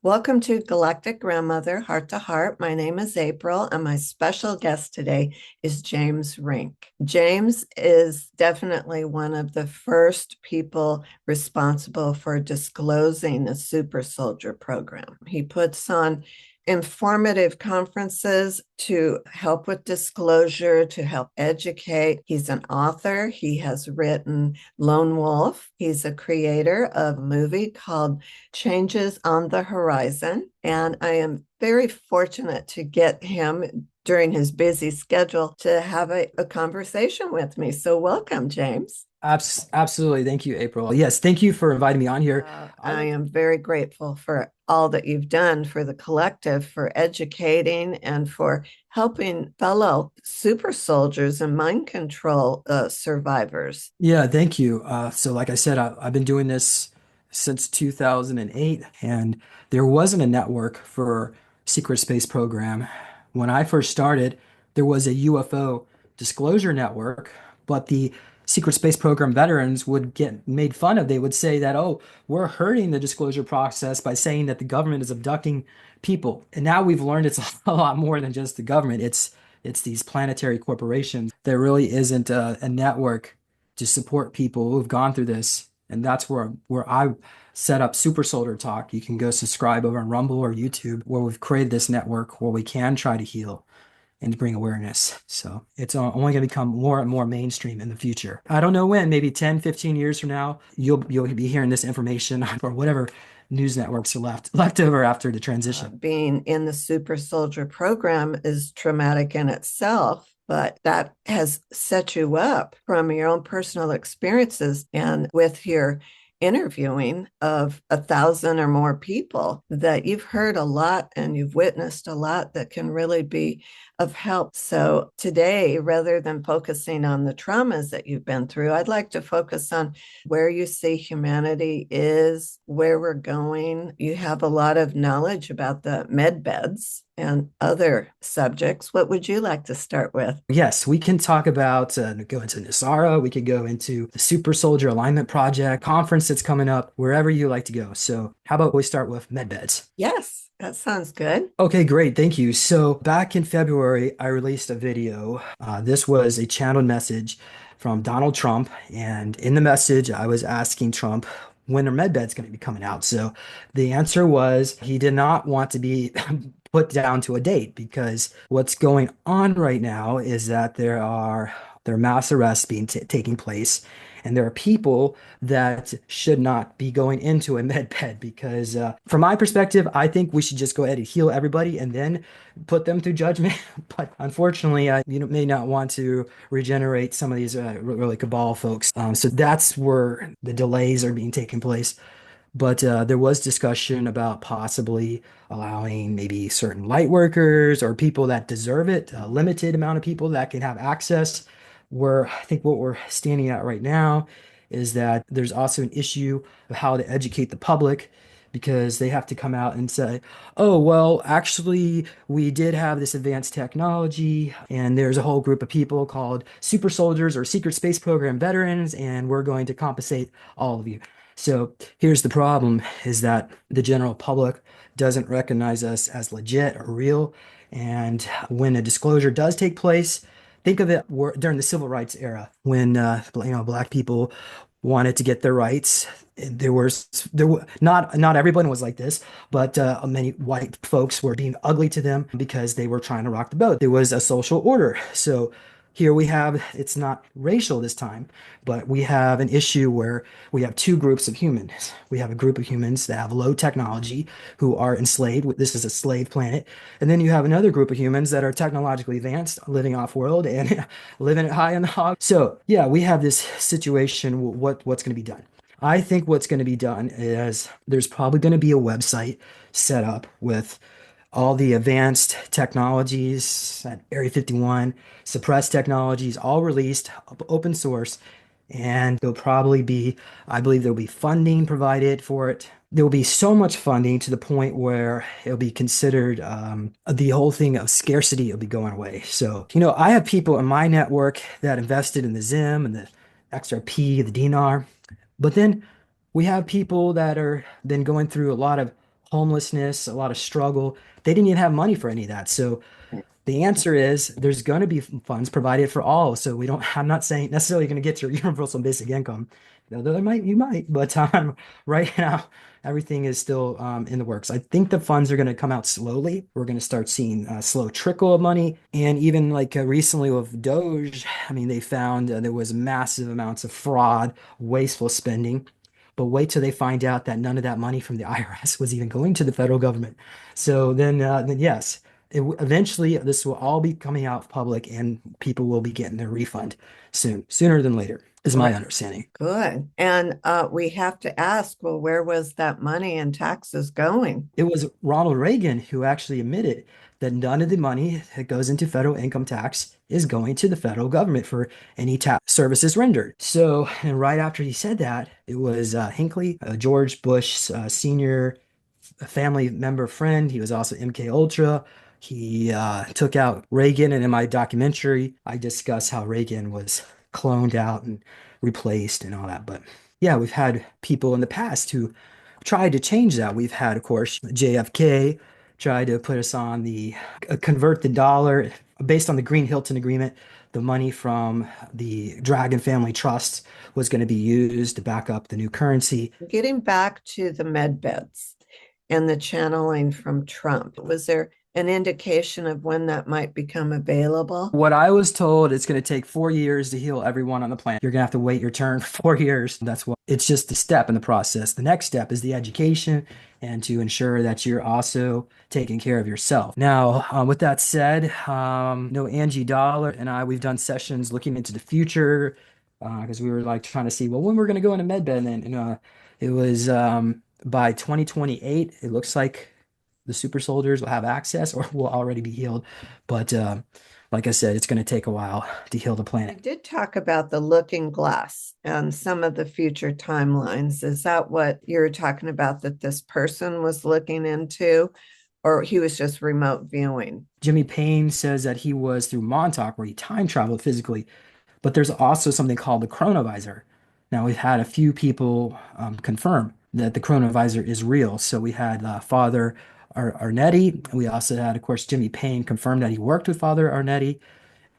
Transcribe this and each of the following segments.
Welcome to Galactic Grandmother Heart to Heart. My name is April, and my special guest today is James Rink. James is definitely one of the first people responsible for disclosing the Super Soldier program. He puts on informative conferences to help with disclosure, to help educate. He's an author. He has written Lone Wolf. He's a creator of a movie called Changes on the Horizon. And I am very fortunate to get him during his busy schedule to have a conversation with me. So, welcome, James. Absolutely. Thank you, April. Yes, thank you for inviting me on here. I I would, am very grateful for all that you've done for the collective, for educating and for helping fellow super soldiers and mind control survivors. yeah, thank you. So like I said, I've been doing this since 2008, and there wasn't a network for secret space program. When I first started, there was a UFO disclosure network, but the secret space program veterans would get made fun of. They would say that, oh, we're hurting the disclosure process by saying that the government is abducting people. And now we've learned it's a lot more than just the government. It's these planetary corporations. There really isn't a network to support people who've gone through this. And that's where I set up Super Soldier Talk. You can go subscribe over on Rumble or YouTube, where we've created this network where we can try to heal and to bring awareness. So it's only going to become more and more mainstream in the future. I don't know when, maybe 10, 15 years from now, you'll be hearing this information or whatever news networks are left over after the transition. Being in the super soldier program is traumatic in itself, but that has set you up from your own personal experiences and with your interviewing of 1,000 or more people that you've heard a lot and you've witnessed a lot that can really be of help. So today, rather than focusing on the traumas that you've been through, I'd like to focus on where you see humanity is, where we're going. You have a lot of knowledge about the med beds and other subjects. What would you like to start with? Yes, we can talk about go into NASARA. We could go into the Super Soldier Alignment Project conference that's coming up, wherever you like to go. So, how about we start with medbeds? Yes, that sounds good. Okay, great. Thank you. So, back in February, I released a video. This was a channeled message from Donald Trump. And in the message, I was asking Trump when are medbeds going to be coming out. So, the answer was he did not want to be put down to a date because what's going on right now is that there are mass arrests being taking place, and there are people that should not be going into a med bed because, from my perspective, I think we should just go ahead and heal everybody and then put them through judgment. But unfortunately, you may not want to regenerate some of these really cabal folks. So that's where the delays are being taken place. But there was discussion about possibly allowing maybe certain light workers or people that deserve it, a limited amount of people that can have access. Where I think what we're standing at right now is that there's also an issue of how to educate the public because they have to come out and say, oh, well, actually, we did have this advanced technology, and there's a whole group of people called super soldiers or secret space program veterans, and we're going to compensate all of you. So here's the problem is that the general public doesn't recognize us as legit or real. And when a disclosure does take place, think of it during the civil rights era when black people wanted to get their rights. Not everyone was like this, but many white folks were being ugly to them because they were trying to rock the boat. There was a social order. So here we have, it's not racial this time, but we have an issue where we have two groups of humans. We have a group of humans that have low technology who are enslaved. This is a slave planet. And then you have another group of humans that are technologically advanced, living off world and living it high on the hog. So yeah, we have this situation. What's going to be done? I think what's going to be done is there's probably going to be a website set up with all the advanced technologies at Area 51, suppressed technologies, all released, open source. And there'll probably be, I believe there'll be funding provided for it. There will be so much funding to the point where it'll be considered the whole thing of scarcity will be going away. So, I have people in my network that invested in the ZIM and the XRP, the dinar. But then we have people that are then going through a lot of homelessness, a lot of struggle. They didn't even have money for any of that. So the answer is there's going to be funds provided for all. So we don't, I'm not saying necessarily going to get your universal basic income. Though there might, you might, but right now, everything is still in the works. I think the funds are going to come out slowly. We're going to start seeing a slow trickle of money. And even like recently with Doge, I mean, they found there was massive amounts of fraud, wasteful spending. But wait till they find out that none of that money from the IRS was even going to the federal government. So then yes, eventually this will all be coming out public and people will be getting their refund soon, sooner than later, is my Great. understanding. Good. And we have to ask, well, where was that money and taxes going? It was Ronald Reagan who actually admitted that none of the money that goes into federal income tax is going to the federal government for any tax services rendered. So, and right after he said that, it was Hinckley, George Bush senior family member friend. He was also MK Ultra. He took out Reagan, and in my documentary, I discuss how Reagan was cloned out and replaced and all that. But yeah, we've had people in the past who tried to change that. We've had, of course, JFK tried to put us on the convert the dollar based on the Green Hilton Agreement. The money from the Dragon Family Trust was going to be used to back up the new currency. Getting back to the med beds and the channeling from Trump, was there an indication of when that might become available? What I was told, it's going to take 4 years to heal everyone on the planet. You're going to have to wait your turn for 4 years. That's what it's just a step in the process. The next step is the education and to ensure that you're also taking care of yourself. Now, with that said, no Angie Dollar and I, we've done sessions looking into the future because we were like trying to see, well, when we're going to go into Medbed. And it was by 2028, it looks like the super soldiers will have access or will already be healed. But like I said, it's going to take a while to heal the I planet. did talk about the looking glass and some of the future timelines. Is that what you're talking about that this person was looking into, or he was just remote viewing? Jimmy Payne says that he was through Montauk where he time traveled physically, but there's also something called the chronovisor. Now, we've had a few people confirm that the chronovisor is real. So we had Father Arnetti. We also had, of course, Jimmy Payne confirmed that he worked with Father Arnetti.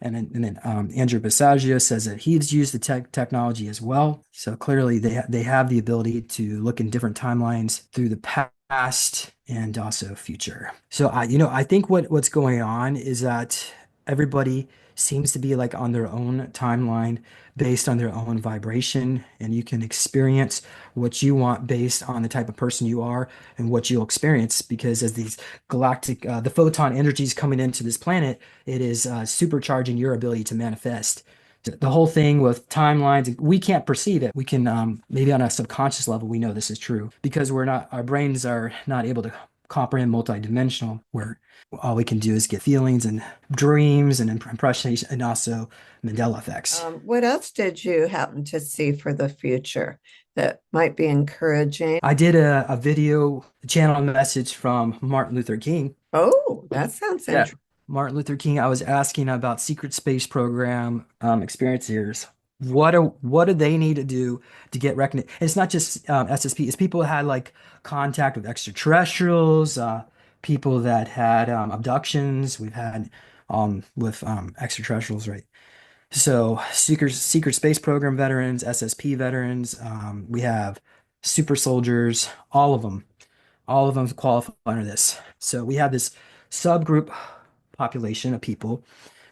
And then Andrew Basagio says that he's used the technology as well. So clearly they have the ability to look in different timelines through the past and also future. So I think what's going on is that everybody seems to be like on their own timeline based on their own vibration, and you can experience what you want based on the type of person you are and what you'll experience because as these galactic the photon energies coming into this planet, it is supercharging your ability to manifest. The whole thing with timelines, we can't perceive it. We can maybe on a subconscious level, we know this is true because our brains are not able to comprehend multidimensional, where all we can do is get feelings and dreams and impressions and also Mandela effects. What else did you happen to see for the future that might be encouraging? I did a video channel message from Martin Luther King. Oh, that sounds Yeah. interesting. Martin Luther King, I was asking about secret space program experiencers. What do they need to do to get recognition? It's not just SSP. It's people that had like contact with extraterrestrials, people that had abductions. We've had with extraterrestrials, right? So secret space program veterans, SSP veterans. We have super soldiers, all of them qualify under this. So we have this subgroup population of people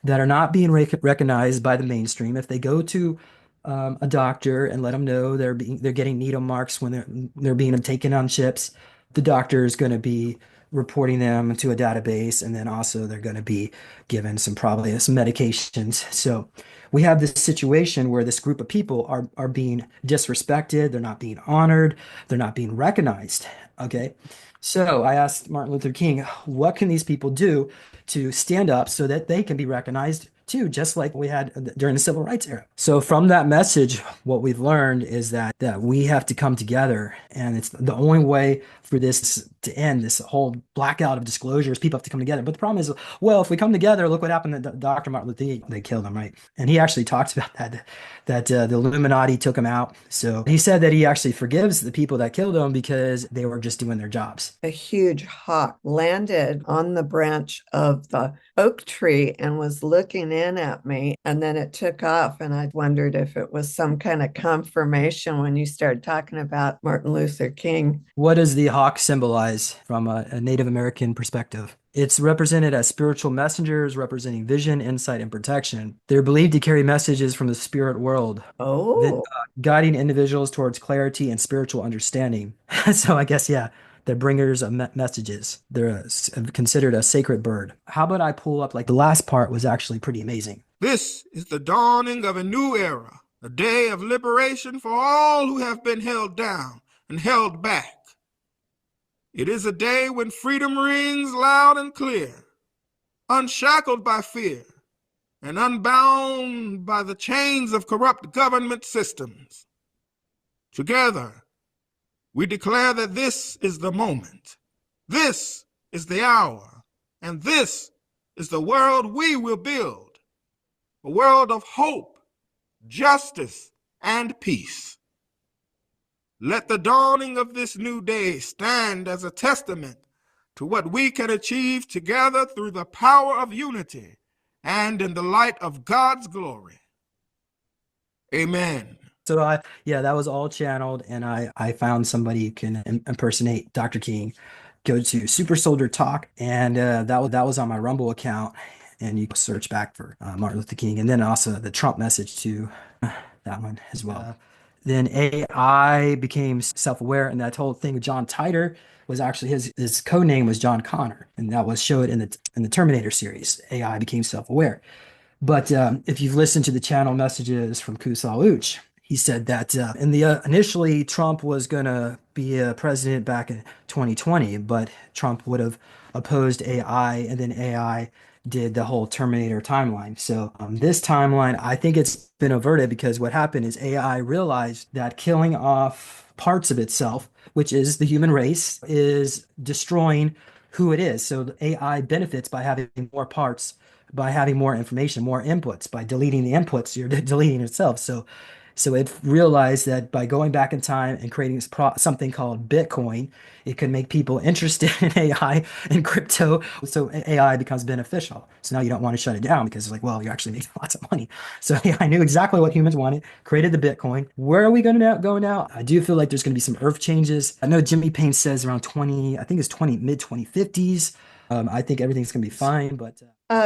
that are not being recognized by the mainstream. If they go to a doctor and let them know they're getting needle marks when they're being taken on chips, the doctor is going to be reporting them to a database, and then also they're going to be given probably some medications. So we have this situation where this group of people are being disrespected, they're not being honored, they're not being recognized. Okay. So I asked Martin Luther King, what can these people do to stand up so that they can be recognized too, just like we had during the civil rights era. So from that message, what we've learned is that we have to come together, and it's the only way for this to end, this whole blackout of disclosures. People have to come together. But the problem is, well, if we come together, look what happened to Dr. Martin Luther King. They killed him, right? And he actually talks about that the Illuminati took him out. So he said that he actually forgives the people that killed him because they were just doing their jobs. A huge hawk landed on the branch of the oak tree and was looking in at me. And then it took off. And I wondered if it was some kind of confirmation when you started talking about Martin Luther King. What does the hawk symbolize from a Native American perspective? It's represented as spiritual messengers representing vision, insight, and protection. They're believed to carry messages from the spirit world, Oh, guiding individuals towards clarity and spiritual understanding. So I guess, yeah, they're bringers of messages. They're considered a sacred bird. How about I pull up, like the last part was actually pretty amazing. This is the dawning of a new era, a day of liberation for all who have been held down and held back. It is a day when freedom rings loud and clear, unshackled by fear and unbound by the chains of corrupt government systems. Together, we declare that this is the moment, this is the hour, and this is the world we will build, a world of hope, justice, and peace. Let the dawning of this new day stand as a testament to what we can achieve together through the power of unity and in the light of God's glory. Amen. So yeah, that was all channeled, and I found somebody who can impersonate Dr. King. Go to Super Soldier Talk, and that was on my Rumble account, and you can search back for Martin Luther King, and then also the Trump message to that one as well. Then AI became self-aware, and that whole thing with John Titor was actually his code name was John Connor, and that was showed in the Terminator series. AI became self-aware. But if you've listened to the channel messages from Kusal Uch, he said that initially Trump was going to be a president back in 2020, but Trump would have opposed AI, and then AI did the whole Terminator timeline. So this timeline, I think it's been averted because what happened is AI realized that killing off parts of itself, which is the human race, is destroying who it is. So the AI benefits by having more parts, by having more information, more inputs. By deleting the inputs, you're deleting itself. So it realized that by going back in time and creating something called Bitcoin, it could make people interested in AI and crypto. So AI becomes beneficial. So now you don't want to shut it down because it's like, well, you're actually making lots of money. So AI knew exactly what humans wanted, created the Bitcoin. Where are we going to go now? I do feel like there's going to be some earth changes. I know Jimmy Payne says around 20, I think it's mid 2050s. I think everything's going to be fine, but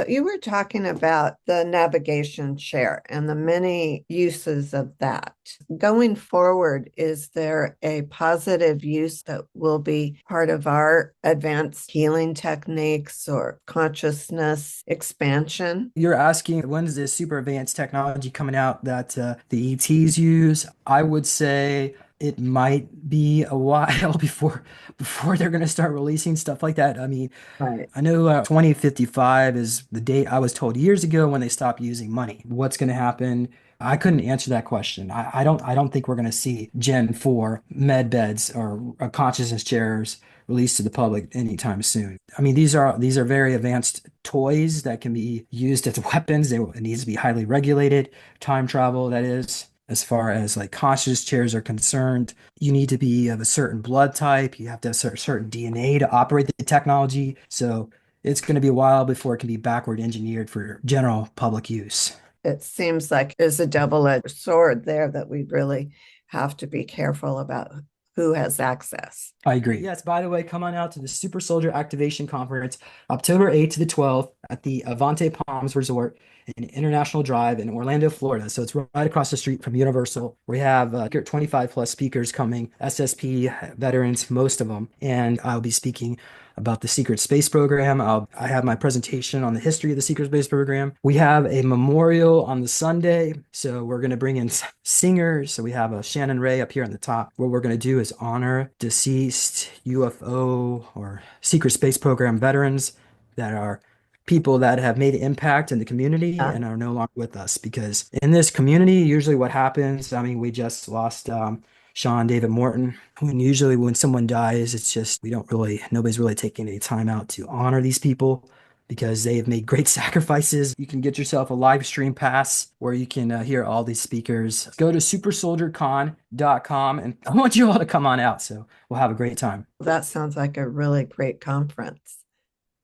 you were talking about the navigation chair and the many uses of that. Going forward, is there a positive use that will be part of our advanced healing techniques or consciousness expansion? you're asking when's this super advanced technology coming out that the ETs use? I would say it might be a while before they're going to start releasing stuff like that. I mean, Right. I know 2055 is the date I was told years ago when they stopped using money. What's going to happen? I couldn't answer that question. I don't think we're going to see Gen 4 med beds or consciousness chairs released to the public anytime soon. I mean, these are very advanced toys that can be used as weapons. It needs to be highly regulated. Time travel, that is. As far as like conscious chairs are concerned, you need to be of a certain blood type. You have to have certain DNA to operate the technology. So it's going to be a while before it can be backward engineered for general public use. It seems like there's a double-edged sword there that we really have to be careful about who has access. I agree. Yes, by the way, come on out to the Super Soldier Activation Conference, October 8th to the 12th at the Avante Palms Resort in International Drive in Orlando, Florida. So it's right across the street from Universal. We have 25 plus speakers coming, SSP veterans, most of them. And I'll be speaking about the secret space program. I have my presentation on the history of the secret space program. We have a memorial on the Sunday. So we're going to bring in singers. So we have a Shannon Ray up here on the top. What we're going to do is honor deceased UFO or secret space program veterans that are people that have made an impact in the community Yeah. and are no longer with us. Because in this community, usually what happens, I mean, we just lost Sean David Morton. When usually when someone dies, it's just nobody's really taking any time out to honor these people because they have made great sacrifices. You can get yourself a live stream pass where you can hear all these speakers. Go to supersoldiercon.com and I want you all to come on out. So we'll have a great time. That sounds like a really great conference.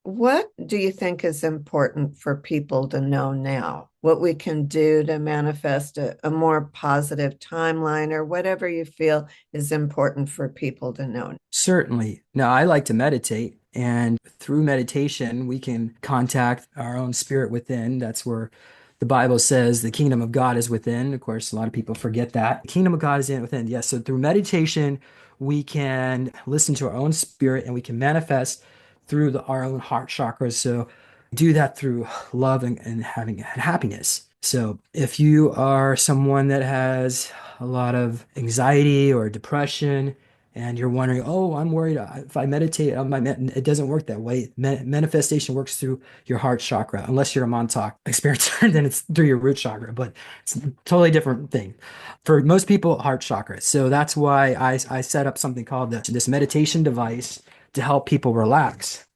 What do you think is important for people to know now? What we can do to manifest a more positive timeline or whatever you feel is important for people to know? Certainly. Now, I like to meditate, and through meditation, we can contact our own spirit within. That's where the Bible says the kingdom of God is within. Of course, a lot of people forget that. The kingdom of God is in within. Yes. So through meditation, we can listen to our own spirit and we can manifest through our own heart chakras. So do that through love and having happiness. So if you are someone that has a lot of anxiety or depression, and you're wondering, oh, I'm worried if I meditate, it doesn't work that way. Manifestation works through your heart chakra, unless you're a Montauk experiencer, then it's through your root chakra, but it's a totally different thing. For most people, heart chakra. So that's why I set up something called this meditation device to help people relax.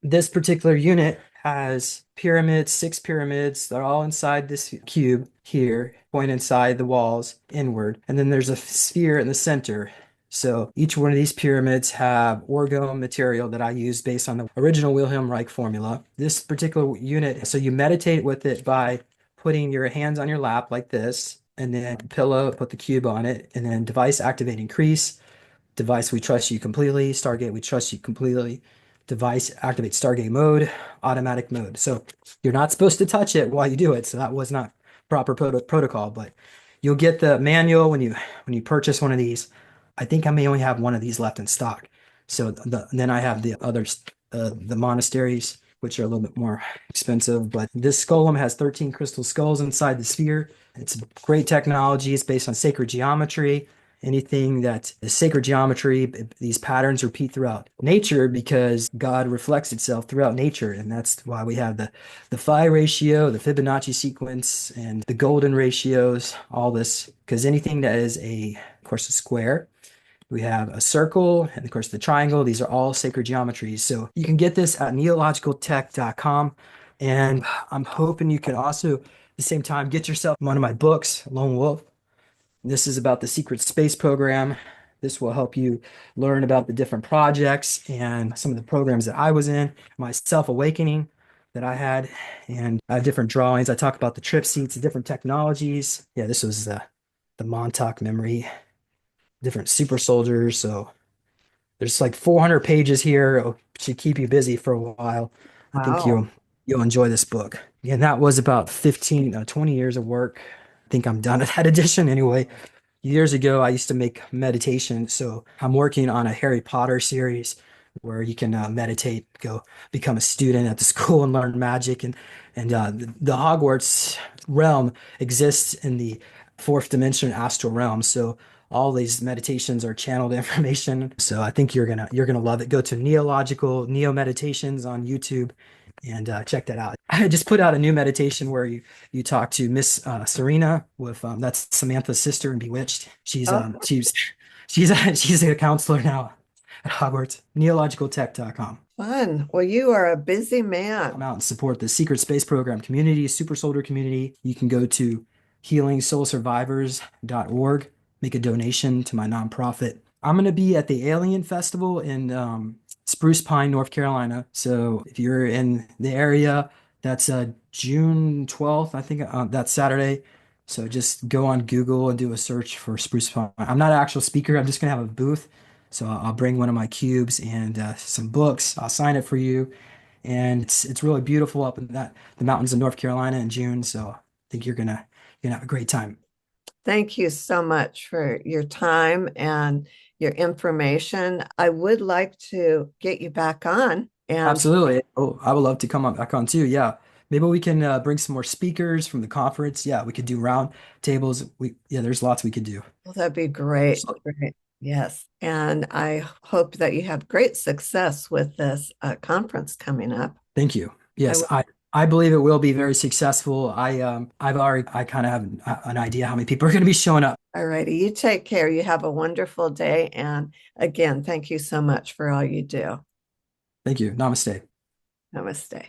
This particular unit has pyramids, 6 pyramids. They're all inside this cube here, point inside the walls inward. And then there's a sphere in the center. So each one of these pyramids have orgone material that I use based on the original Wilhelm Reich formula. This particular unit, so you meditate with it by putting your hands on your lap like this, and then pillow, put the cube on it, and then device activate increase. Device, we trust you completely. Stargate, we trust you completely. Device, activate Stargate mode, automatic mode. So you're not supposed to touch it while you do it. So that was not proper protocol, but you'll get the manual when you purchase one of these. I think I may only have one of these left in stock. So then I have the others, the monasteries, which are a little bit more expensive. But this golem has 13 crystal skulls inside the sphere. It's great technology. It's based on sacred geometry. Anything that is sacred geometry, these patterns repeat throughout nature because God reflects itself throughout nature. And that's why we have the phi ratio, the Fibonacci sequence, and the golden ratios, all this, because anything that is of course, a square, we have a circle, and of course, the triangle. These are all sacred geometries. So you can get this at neologicaltech.com. And I'm hoping you can also, at the same time, get yourself one of my books, Lone Wolf. This is about the secret space program. This will help you learn about the different projects and some of the programs that I was in, my self-awakening that I had, and I have different drawings. I talk about the trip seats, the different technologies. Yeah, this was the Montauk memory, different super soldiers. So there's like 400 pages here. It should keep you busy for a while. I think Wow. you'll enjoy this book. And that was about 20 years of work. I think I'm done with that edition anyway. Years ago, I used to make meditation. So I'm working on a Harry Potter series where you can meditate, go become a student at the school and learn magic. And the Hogwarts realm exists in the fourth dimension astral realm. So all these meditations are channeled information. So I think you're gonna love it. Go to Neological Neo Meditations on YouTube and check that out. I just put out a new meditation where you talk to Miss Serena with that's Samantha's sister in Bewitched. Oh, She's a counselor now at Hogwarts. Neologicaltech.com. fun. Well, you are a busy man. Come out and support the Secret Space Program community, Super Soldier community. You can go to healingsoulsurvivors.org, make a donation to my nonprofit. I'm going to be at the Alien Festival in Spruce Pine, North Carolina. So if you're in the area, that's June 12th, I think, that's Saturday. So just go on Google and do a search for Spruce Pine. I'm not an actual speaker. I'm just going to have a booth. So I'll bring one of my cubes and some books. I'll sign it for you. And it's really beautiful up in the mountains of North Carolina in June. So I think you're gonna have a great time. Thank you so much for your time and your information. I would like to get you back on and Absolutely. Oh, I would love to come on back on too. Yeah. Maybe we can bring some more speakers from the conference. Yeah, we could do round tables. There's lots we could do. well, that'd be great. Great. Yes. And I hope that you have great success with this conference coming up. Thank you. I Yes, will. I believe it will be very successful. I kind of have an idea how many people are going to be showing up. All righty. You take care. You have a wonderful day. And again, thank you so much for all you do. Thank you. Namaste. Namaste.